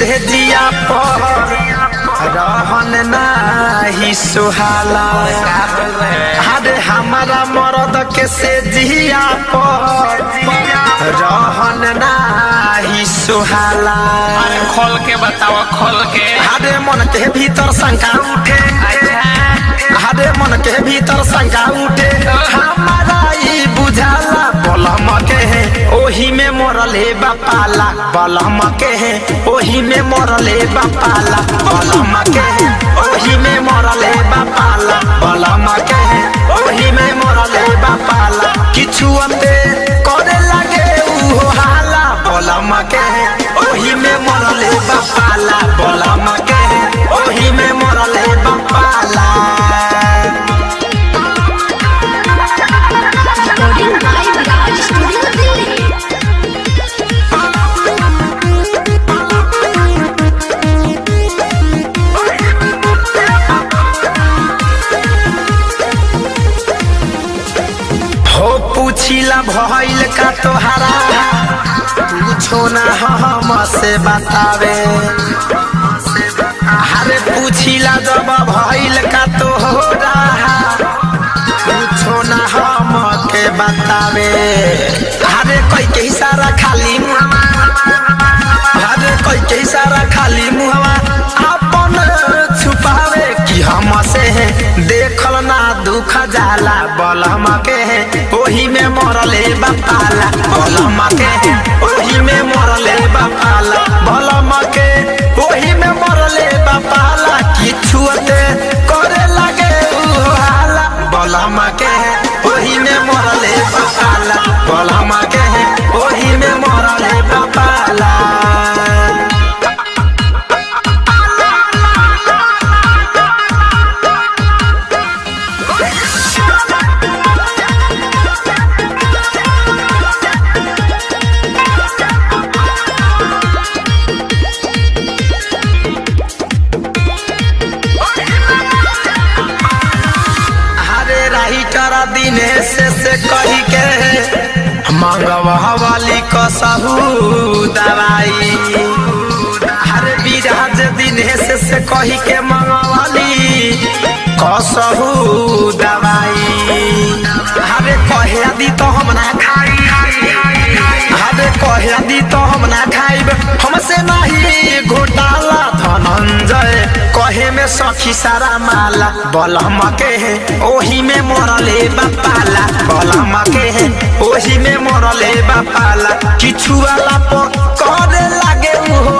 से जिया पर रहन नाही सुहाला। अरे हमारा मर्द के से जिया पर रहन नाही सुहाला। अरे खोल के बताओ खोल के। अरे मन के भीतर शंका उठे, अरे मन के भीतर शंका उठे, हमारा ई बुझाला बलम के है ओही में मरले बापाला। बलम के है ओही में मरले बापाला। बलम के है ओही में मरले बापाला। बलम के है ओही में मरले बापाला। किछु अंते करे लगे उहो हाला। बलम के है ओही में मरले बापाला। बलम के है ओही में मरले बापाला। पूछिला भइल का तोहरा पूछो ना हमसे बतावे। अरे पूछिला जब भइल का तोहरा पूछो ना हमके बतावे। अरे कोई के इशारा खाली मुहवा, अरे कोई के इशारा खाली मुहवा अपन छुपावे कि हमसे देखल ना दुख जाला। बलम के है ओही में मरले बापाला। बलम के है ओही में मरले बापाला। बलम के ओही में मरले बापाला। किछु करे लगे उहाला। बलम के है ओही में मरले बापाला। बलम के है ओही में मरले बापाला। दिनेश से कही के मंगवा वाली कसहू दवाई। हरे विराज दिनेश से कही के मंगवाली कसहू दवाई। हरे कहे दी तो हम ना खाई, हरे कहे दी तो हम ना खाइब, हमसे नहीं घोटाला। धनंजय कहे में सखी सारा माला। बलम के है ओही में मरले बापाला। बलम के है ओही में मरले बापाला। किछु वाला करे लगे उहो